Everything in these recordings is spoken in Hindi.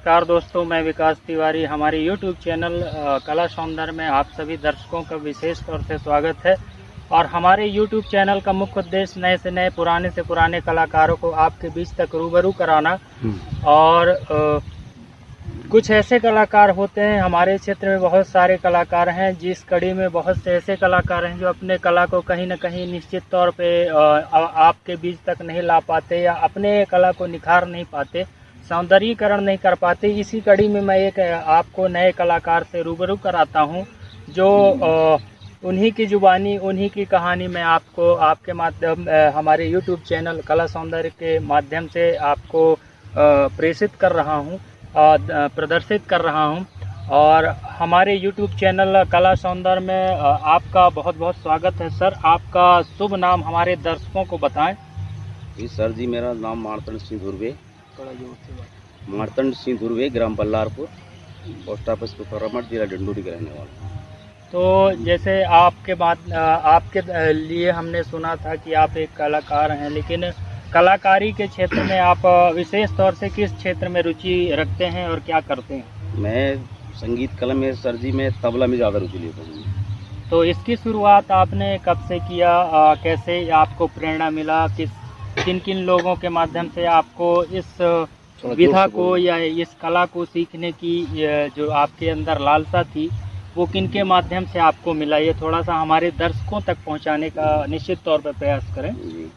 नमस्कार दोस्तों, मैं विकास तिवारी। हमारे YouTube चैनल कला सौंदर्य में आप सभी दर्शकों का विशेष तौर से स्वागत है। और हमारे YouTube चैनल का मुख्य उद्देश्य नए से नए, पुराने से पुराने कलाकारों को आपके बीच तक रूबरू कराना। और कुछ ऐसे कलाकार होते हैं, हमारे क्षेत्र में बहुत सारे कलाकार हैं, जिस कड़ी में बहुत से ऐसे कलाकार हैं जो अपने कला को कहीं न कहीं निश्चित तौर पे आपके बीच तक नहीं ला पाते या अपने कला को निखार नहीं पाते, सौंदर्यीकरण नहीं कर पाते। इसी कड़ी में मैं एक आपको नए कलाकार से रूबरू कराता हूं, जो उन्हीं की जुबानी, उन्हीं की कहानी मैं आपको आपके माध्यम हमारे YouTube चैनल कला सौंदर्य के माध्यम से आपको प्रेषित कर रहा हूं, प्रदर्शित कर रहा हूं। और हमारे YouTube चैनल कला सौंदर्य में आपका बहुत बहुत स्वागत है। सर, आपका शुभ नाम हमारे दर्शकों को बताएं। जी सर जी, मेरा नाम मार्तंड सिंह धुर्वे, मार्तंड सिंह धुर्वे, ग्राम बल्लारपुर, पोस्ट ऑफिस कुकरमठ, जिला डिंडोरी का रहने वाला। तो जैसे आपके लिए हमने सुना था कि आप एक कलाकार हैं, लेकिन कलाकारी के क्षेत्र में आप विशेष तौर से किस क्षेत्र में रुचि रखते हैं और क्या करते हैं? मैं संगीत कला में सर जी, मैं तबला में ज़्यादा रुचि लेता हूँ। तो इसकी शुरुआत आपने कब से किया? कैसे आपको प्रेरणा मिला? किन किन लोगों के माध्यम से आपको इस विधा को या इस कला को सीखने की जो आपके अंदर लालसा थी, वो किन के माध्यम से आपको मिला? ये थोड़ा सा हमारे दर्शकों तक पहुंचाने का निश्चित तौर पर प्रयास करें। जी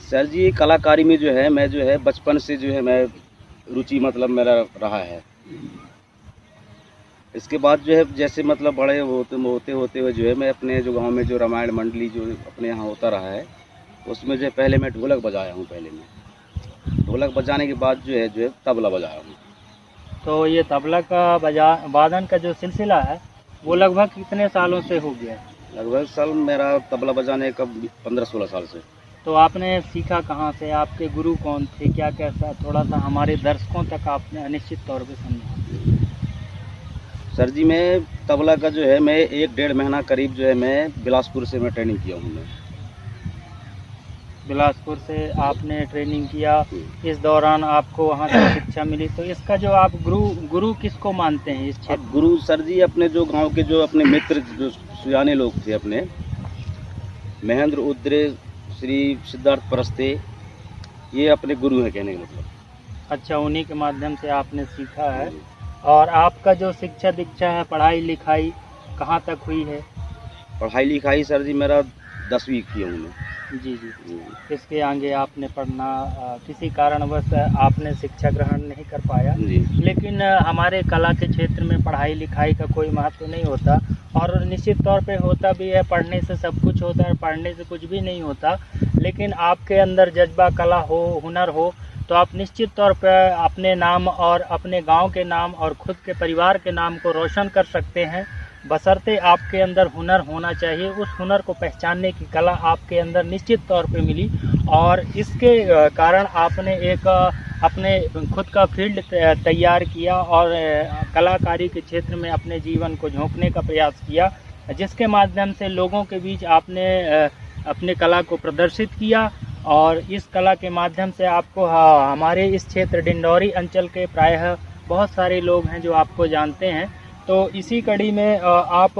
सर जी, कलाकारी में जो है मैं जो है बचपन से जो है मैं रुचि मतलब मेरा रहा है। इसके बाद जो है जैसे मतलब बड़े होते हुए जो है मैं अपने जो गांव में जो रामायण मंडली जो अपने यहाँ होता रहा है, उसमें जो है पहले मैं ढोलक बजाया हूँ। पहले मैं ढोलक बजाने के बाद जो है तबला बजाया हूँ। तो ये तबला का वादन का जो सिलसिला है वो लगभग कितने सालों से हो गया? लगभग साल मेरा तबला बजाने का 15-16 साल से। तो आपने सीखा कहाँ से? आपके गुरु कौन थे? क्या कैसा, थोड़ा सा हमारे दर्शकों तक आपने निश्चित तौर पे समझा। सर जी, मैं तबला का जो है मैं 1-1.5 महीना करीब जो है मैं बिलासपुर से मैं ट्रेनिंग किया हूँ। मैं बिलासपुर से आपने ट्रेनिंग किया, इस दौरान आपको वहाँ से शिक्षा मिली। तो इसका जो आप गुरु किसको मानते हैं इस क्षेत्र? गुरु सर जी अपने जो गांव के जो अपने मित्र जो सुजाने लोग थे अपने, महेंद्र उद्रे, श्री सिद्धार्थ परस्ते, ये अपने गुरु हैं कहने का मतलब। अच्छा, उन्हीं के माध्यम से आपने सीखा है। और आपका जो शिक्षा दीक्षा है, पढ़ाई लिखाई कहाँ तक हुई है? पढ़ाई लिखाई सर जी मेरा 10वीं किया हूँ मैं। जी। इसके आगे आपने पढ़ना किसी कारणवश आपने शिक्षा ग्रहण नहीं कर पाया जी। लेकिन हमारे कला के क्षेत्र में पढ़ाई लिखाई का कोई महत्व नहीं होता, और निश्चित तौर पे होता भी है। पढ़ने से सब कुछ होता है, पढ़ने से कुछ भी नहीं होता। लेकिन आपके अंदर जज्बा, कला हो, हुनर हो, तो आप निश्चित तौर पर अपने नाम और अपने गाँव के नाम और खुद के परिवार के नाम को रोशन कर सकते हैं, बशर्ते आपके अंदर हुनर होना चाहिए। उस हुनर को पहचानने की कला आपके अंदर निश्चित तौर पे मिली, और इसके कारण आपने एक अपने खुद का फील्ड तैयार किया और कलाकारी के क्षेत्र में अपने जीवन को झोंकने का प्रयास किया, जिसके माध्यम से लोगों के बीच आपने अपने कला को प्रदर्शित किया। और इस कला के माध्यम से आपको हमारे इस क्षेत्र डिंडोरी अंचल के प्रायः बहुत सारे लोग हैं जो आपको जानते हैं। तो इसी कड़ी में आप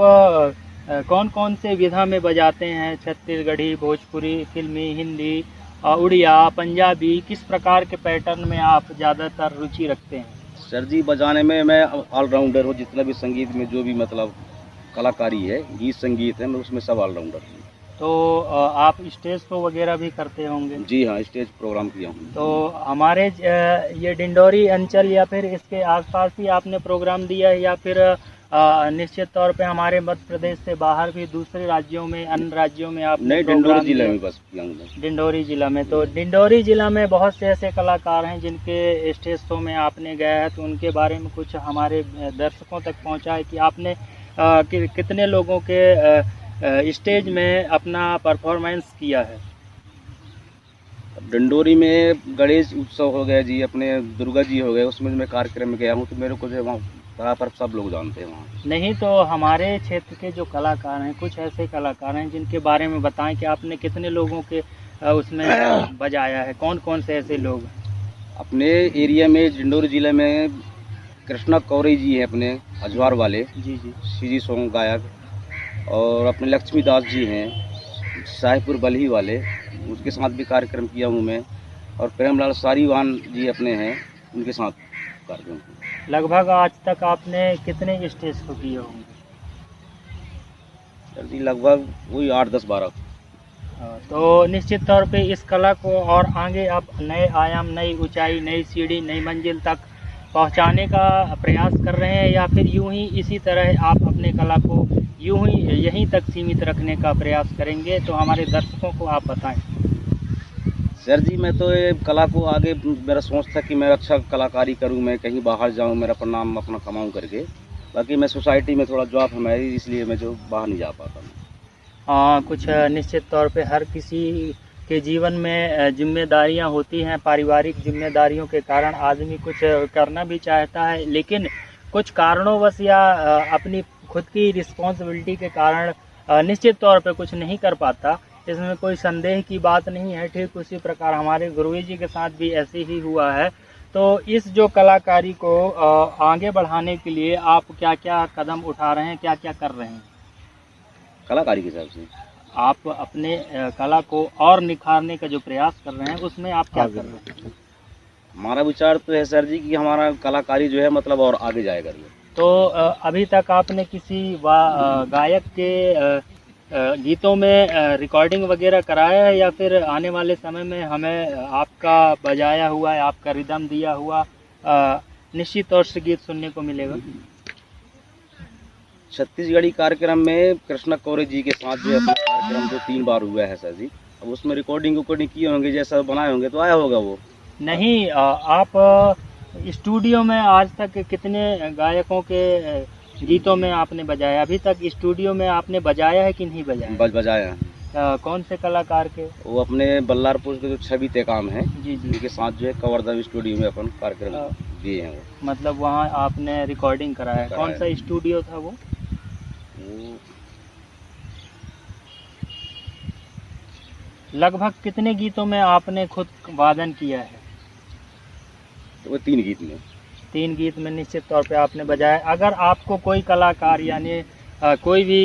कौन कौन से विधा में बजाते हैं? छत्तीसगढ़ी, भोजपुरी, फिल्मी, हिंदी, उड़िया, पंजाबी, किस प्रकार के पैटर्न में आप ज़्यादातर रुचि रखते हैं? सर जी, बजाने में मैं ऑलराउंडर हूँ। जितना भी संगीत में जो भी मतलब कलाकारी है, गीत संगीत है, मैं उसमें सब ऑलराउंडर हूँ। तो आप स्टेज शो वगैरह भी करते होंगे? जी हाँ, स्टेज प्रोग्राम किया हूँ। तो हमारे ये डिंडोरी अंचल या फिर इसके आसपास ही आपने प्रोग्राम दिया है, या फिर निश्चित तौर पे हमारे मध्य प्रदेश से बाहर भी दूसरे राज्यों में, अन्य राज्यों में आप? नहीं, डिंडोरी जिले में बस किया हूँ। डिंडोरी जिला में? तो डिंडोरी जिला में बहुत से ऐसे कलाकार हैं जिनके स्टेज शो में आपने गया है, तो उनके बारे में कुछ हमारे दर्शकों तक पहुँचाए कि आपने कितने लोगों के स्टेज में अपना परफॉर्मेंस किया है? डिंडोरी में गणेश उत्सव हो गया जी, अपने दुर्गा जी हो गए, उसमें मैं कार्यक्रम में गया हूँ, तो मेरे को जो है वहाँ बराबर सब लोग जानते हैं वहाँ। नहीं, तो हमारे क्षेत्र के जो कलाकार हैं, कुछ ऐसे कलाकार हैं जिनके बारे में बताएं कि आपने कितने लोगों के उसमें बजाया है, कौन कौन से ऐसे लोग हैं? अपने एरिया में डिंडोरी जिले में कृष्णा कौरे जी हैं अपने अजवार वाले, जी जी। सीजी सॉन्ग गायक, और अपने लक्ष्मीदास जी हैं शाहपुर बल्ही वाले, उसके साथ भी कार्यक्रम किया हूँ मैं। और प्रेमलाल सारीवान जी अपने हैं, उनके साथ कार्यक्रम किया। लगभग आज तक आपने कितने स्टेज को किए होंगे? सर जी लगभग वही 8-10-12। तो निश्चित तौर पे इस कला को और आगे आप नए आयाम, नई ऊंचाई, नई सीढ़ी, नई मंजिल तक पहुंचाने का प्रयास कर रहे हैं, या फिर यूं ही इसी तरह आप अपने कला को यूं ही यहीं तक सीमित रखने का प्रयास करेंगे? तो हमारे दर्शकों को आप बताएं। सर जी मैं तो ये कला को आगे, मेरा सोच था कि मैं अच्छा कलाकारी करूं, मैं कहीं बाहर जाऊं, मेरा नाम अपना कमाऊं करके। बाकी मैं सोसाइटी में थोड़ा जॉब है मेरी, इसलिए मैं जो बाहर नहीं जा पाता हूँ। कुछ निश्चित तौर पे हर किसी के जीवन में जिम्मेदारियां होती हैं। पारिवारिक जिम्मेदारियों के कारण आदमी कुछ करना भी चाहता है, लेकिन कुछ कारणोंवश या अपनी खुद की रिस्पॉन्सिबिलिटी के कारण निश्चित तौर पे कुछ नहीं कर पाता। इसमें कोई संदेह की बात नहीं है। ठीक उसी प्रकार हमारे गुरुजी जी के साथ भी ऐसे ही हुआ है। तो इस जो कलाकारी को आगे बढ़ाने के लिए आप क्या क्या कदम उठा रहे हैं, क्या क्या कर रहे हैं? कलाकारी के हिसाब से आप अपने कला को और निखारने का जो प्रयास कर रहे हैं, उसमें आप क्या कर रहे हैं? हमारा विचार तो है सर जी कि हमारा कलाकारी जो है मतलब और आगे जाएगा। तो अभी तक आपने किसी गायक के गीतों में रिकॉर्डिंग वगैरह कराया है, या फिर आने वाले समय में हमें आपका बजाया हुआ, आपका रिदम दिया हुआ निश्चित तौर से गीत सुनने को मिलेगा? छत्तीसगढ़ी कार्यक्रम में कृष्णा कौरे जी के साथ जो है अपना कार्यक्रम 2-3 बार हुआ है सर जी। अब उसमें रिकॉर्डिंग किए होंगे, जैसा बनाए होंगे तो आया होगा वो। नहीं, आप स्टूडियो में आज तक कितने गायकों के गीतों में आपने बजाया? अभी तक स्टूडियो में आपने बजाया है कि नहीं बजाया? बजाया है। कौन से कलाकार के? वो अपने बल्लारपुर के जो छवि तेकाम है, जी जी, उनके साथ जो है कवर्धा स्टूडियो में अपन कार्यक्रम दिए हैं। मतलब वहाँ आपने रिकॉर्डिंग कराया? कौन सा स्टूडियो था वो? लगभग कितने गीतों में आपने खुद वादन किया है? तो वो 3 गीत में। 3 गीत में निश्चित तौर पे आपने बजाया। अगर आपको कोई कलाकार यानी कोई भी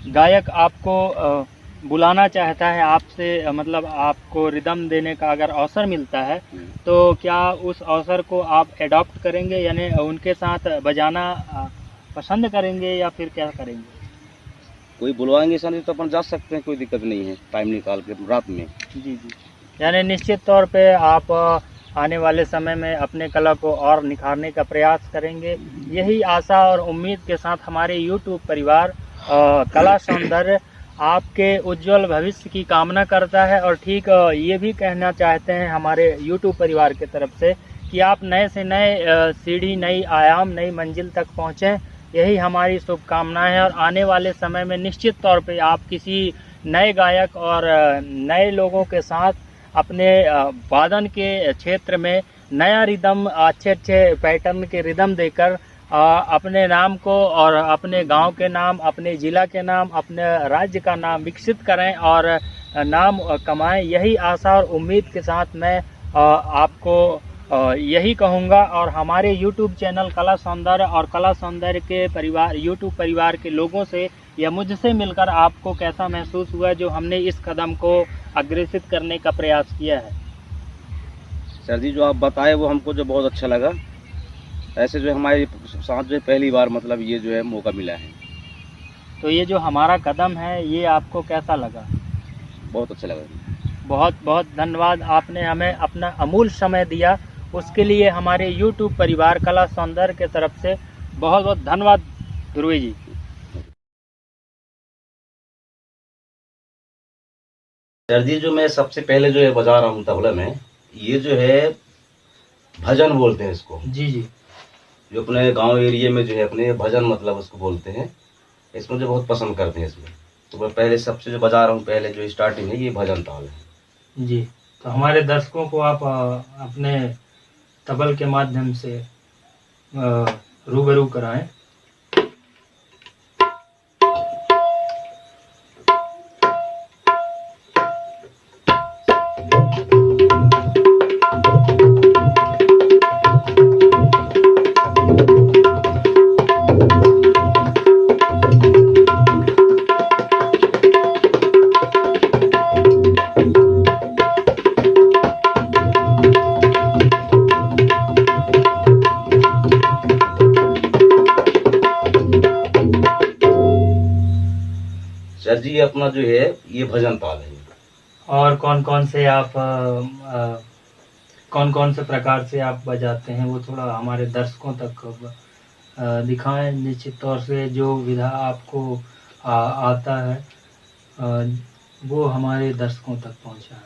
गायक आपको बुलाना चाहता है, आपसे मतलब आपको रिदम देने का अगर अवसर मिलता है, तो क्या उस अवसर को आप एडॉप्ट करेंगे, यानी उनके साथ बजाना पसंद करेंगे, या फिर क्या करेंगे? कोई बुलवाएंगे सर तो अपन जा सकते हैं, कोई दिक्कत नहीं है, टाइम निकाल के रात में। जी जी, यानी निश्चित तौर पे आप आने वाले समय में अपने कला को और निखारने का प्रयास करेंगे। यही आशा और उम्मीद के साथ हमारे YouTube परिवार कला सौंदर्य आपके उज्जवल भविष्य की कामना करता है। और ठीक ये भी कहना चाहते हैं हमारे YouTube परिवार के तरफ से कि आप नए से नए सीढ़ी, नई आयाम, नई मंजिल तक पहुँचें, यही हमारी शुभकामनाएं है। और आने वाले समय में निश्चित तौर पे आप किसी नए गायक और नए लोगों के साथ अपने वादन के क्षेत्र में नया रिदम, अच्छे अच्छे पैटर्न के रिदम देकर अपने नाम को और अपने गांव के नाम, अपने ज़िला के नाम, अपने राज्य का नाम विकसित करें और नाम कमाएं। यही आशा और उम्मीद के साथ मैं आपको यही कहूँगा। और हमारे YouTube चैनल कला सौंदर्य और कला सौंदर्य के परिवार, YouTube परिवार के लोगों से या मुझसे मिलकर आपको कैसा महसूस हुआ जो हमने इस कदम को अग्रेसित करने का प्रयास किया है? सर जी जो आप बताए वो हमको जो बहुत अच्छा लगा। ऐसे जो हमारे साथ जो पहली बार मतलब ये जो है मौका मिला है। तो ये जो हमारा कदम है ये आपको कैसा लगा? बहुत अच्छा लगा। बहुत बहुत धन्यवाद, आपने हमें अपना अमूल्य समय दिया, उसके लिए हमारे YouTube परिवार कला सौंदर्य के तरफ से बहुत बहुत धन्यवाद ध्रुवी जी। सर जी जो मैं सबसे पहले जो है बजा रहा हूँ तबला में, ये जो है भजन बोलते हैं इसको। जी जी, जो अपने गांव एरिया में जो है अपने भजन मतलब उसको बोलते हैं। इसमें जो बहुत पसंद करते हैं इसमें। तो मैं पहले सबसे जो बजा रहा हूँ पहले जो स्टार्टिंग है ये भजन ताल है। जी, तो हमारे दर्शकों को आप अपने तबल के माध्यम से रूबरू कराएं। जी अपना जो है ये भजन ताल है। और कौन कौन से आप कौन कौन से प्रकार से आप बजाते हैं वो थोड़ा हमारे दर्शकों तक दिखाएं। निश्चित तौर से जो विधा आपको आता है वो हमारे दर्शकों तक पहुंचाएं।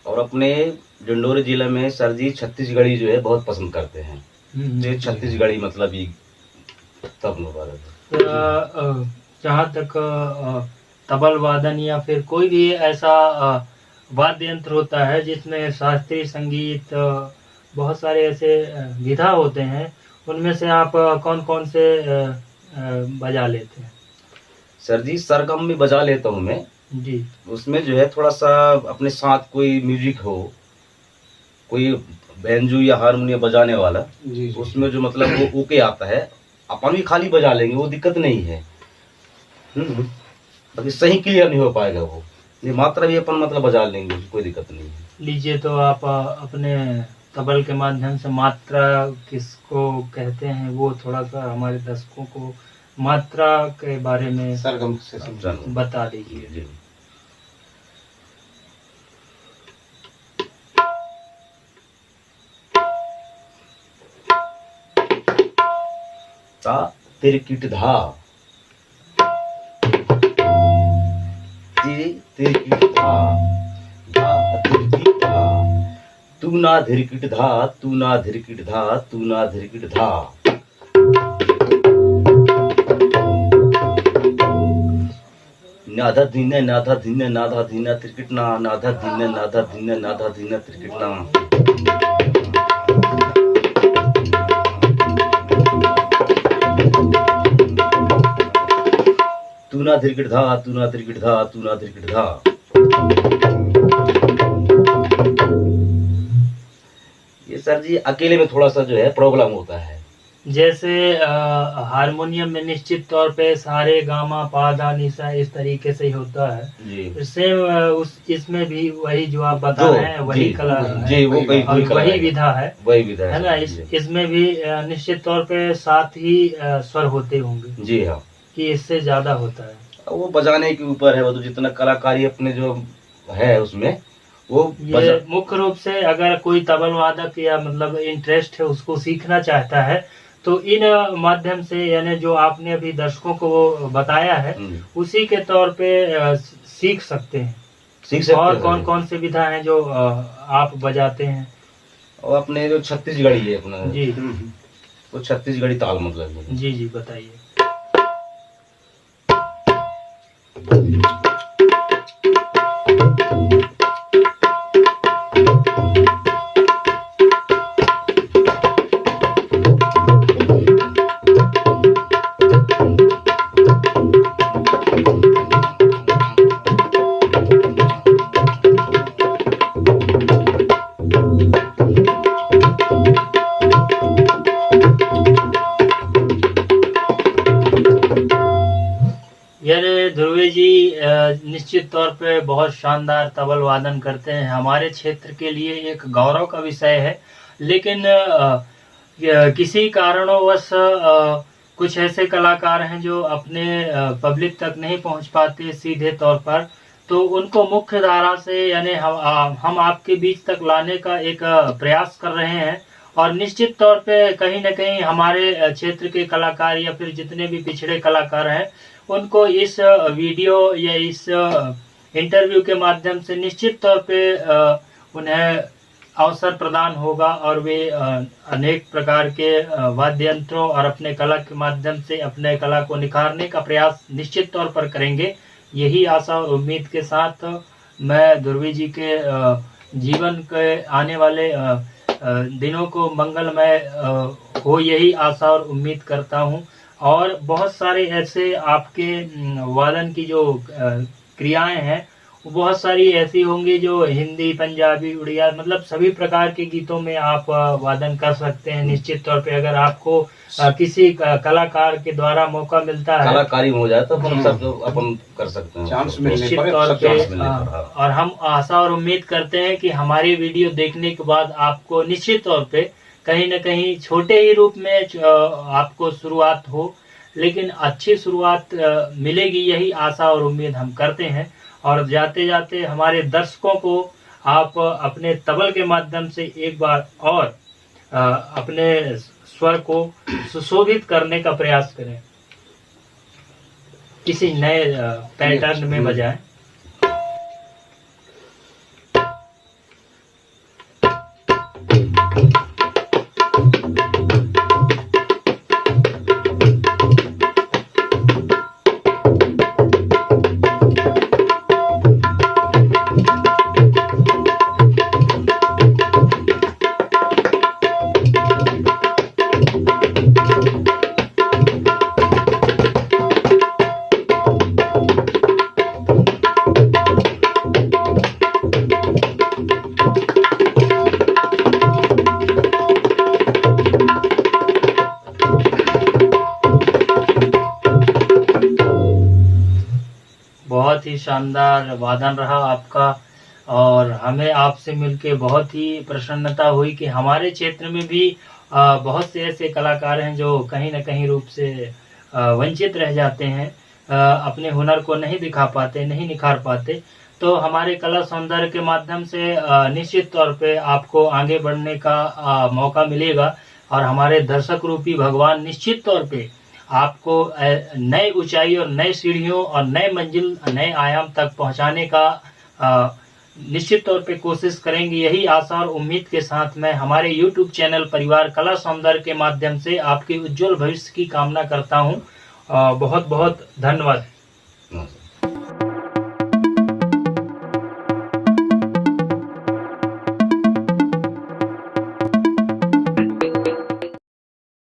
और अपने डिंडोरी जिले में सर जी छत्तीसगढ़ी जो है बहुत पसंद करते हैं। जो छत्तीसगढ़ी मतलब ये तब जहाँ तक तबल वादन या फिर कोई भी ऐसा वाद्य यंत्र होता है जिसमें शास्त्रीय संगीत बहुत सारे ऐसे विधा होते हैं, उनमें से आप कौन कौन से बजा लेते हैं? सर जी सरगम भी बजा लेता हूँ मैं जी। उसमें जो है थोड़ा सा अपने साथ कोई म्यूजिक हो, कोई बैंजो या हारमोनियम बजाने वाला जी, उसमें जो मतलब वो ओके आता है, अपन भी खाली बजा लेंगे, वो दिक्कत नहीं है। बाकी सही क्लियर नहीं हो पाएगा वो, ये मात्रा भी अपन मतलब बजा लेंगे, कोई दिक्कत नहीं है। लीजिए तो आप अपने तबल के माध्यम से मात्रा किसको कहते हैं वो थोड़ा सा हमारे दर्शकों को मात्रा के बारे में सरगम से बता दीजिए। ता तिरकिट धा तिरकिट धा धा तिरकिट धा तू ना धिरकिट धा तू ना धिरकिट धा तू ना धिरकिट धा नाधा धीना नाधा धीना नाधा धीना तिरकिट ना नाधा धीना नाधा धीना नाधा धीना तिरकिट ना। तू ना धिरकिट धा तू ना धिरकिट धा तू ना धिरकिट धा। ये सर जी अकेले में थोड़ा सा जो है प्रॉब्लम होता है। जैसे हारमोनियम में निश्चित तौर पे सारे गामा पा धा निसा इस तरीके से ही होता है, सेम इसमें भी वही जो आप बता रहे हैं वही कला जी, वो वही विधा है, वही विधा है ना। इसमें भी निश्चित तौर पे 7 ही स्वर होते होंगे। जी हाँ, कि इससे ज्यादा होता है, वो बजाने के ऊपर है। वो तो जितना कलाकारी अपने जो है उसमें वो ये मुख्य रूप से अगर कोई तबल वादक या मतलब इंटरेस्ट है उसको सीखना चाहता है तो इन माध्यम से यानी जो आपने अभी दर्शकों को बताया है उसी के तौर पे सीख सकते हैं। और कौन कौन से विधा हैं जो आप बजाते हैं? और अपने जो छत्तीसगढ़ी है अपना जी, वो छत्तीसगढ़ी ताल मतलब जी जी बताइए। ध्रुवे जी निश्चित तौर पे बहुत शानदार तबल वादन करते हैं, हमारे क्षेत्र के लिए एक गौरव का विषय है। लेकिन किसी कारणवश कुछ ऐसे कलाकार हैं जो अपने पब्लिक तक नहीं पहुंच पाते सीधे तौर पर, तो उनको मुख्य धारा से यानी हम आपके बीच तक लाने का एक प्रयास कर रहे हैं। और निश्चित तौर पे कहीं न कहीं हमारे क्षेत्र के कलाकार या फिर जितने भी पिछड़े कलाकार हैं उनको इस वीडियो या इस इंटरव्यू के माध्यम से निश्चित तौर पे उन्हें अवसर प्रदान होगा और वे अनेक प्रकार के वाद्य यंत्रों और अपने कला के माध्यम से अपने कला को निखारने का प्रयास निश्चित तौर पर करेंगे। यही आशा और उम्मीद के साथ मैं ध्रुवी जी के जीवन के आने वाले दिनों को मंगलमय हो यही आशा और उम्मीद करता हूँ। और बहुत सारे ऐसे आपके वादन की जो क्रियाएं हैं वो बहुत सारी ऐसी होंगी जो हिंदी, पंजाबी, उड़िया मतलब सभी प्रकार के गीतों में आप वादन कर सकते हैं। निश्चित तौर पे अगर आपको किसी कलाकार के द्वारा मौका मिलता है, कलाकारी हो जाए तो अपन कर सकते हैं चांस निश्चित तौर पे। और हम आशा और उम्मीद करते हैं कि हमारी वीडियो देखने के बाद आपको निश्चित तौर पे कहीं न कहीं छोटे ही रूप में आपको शुरुआत हो, लेकिन अच्छी शुरुआत मिलेगी, यही आशा और उम्मीद हम करते हैं। और जाते जाते हमारे दर्शकों को आप अपने तबल के माध्यम से एक बार और अपने स्वर को सुशोभित करने का प्रयास करें, किसी नए पैटर्न में बजाएं। बहुत ही शानदार वादन रहा आपका, और हमें आपसे मिलके बहुत ही प्रसन्नता हुई कि हमारे क्षेत्र में भी बहुत से ऐसे कलाकार हैं जो कहीं न कहीं रूप से वंचित रह जाते हैं, अपने हुनर को नहीं दिखा पाते, नहीं निखार पाते। तो हमारे कला सौंदर्य के माध्यम से निश्चित तौर पे आपको आगे बढ़ने का मौका मिलेगा, और हमारे दर्शक रूपी भगवान निश्चित तौर पे आपको नए ऊंचाई और नए सीढ़ियों और नए मंजिल, नए आयाम तक पहुंचाने का निश्चित तौर पे कोशिश करेंगे। यही आशा और उम्मीद के साथ मैं हमारे YouTube चैनल परिवार कला सौंदर्य के माध्यम से आपके उज्जवल भविष्य की कामना करता हूं। बहुत बहुत धन्यवाद।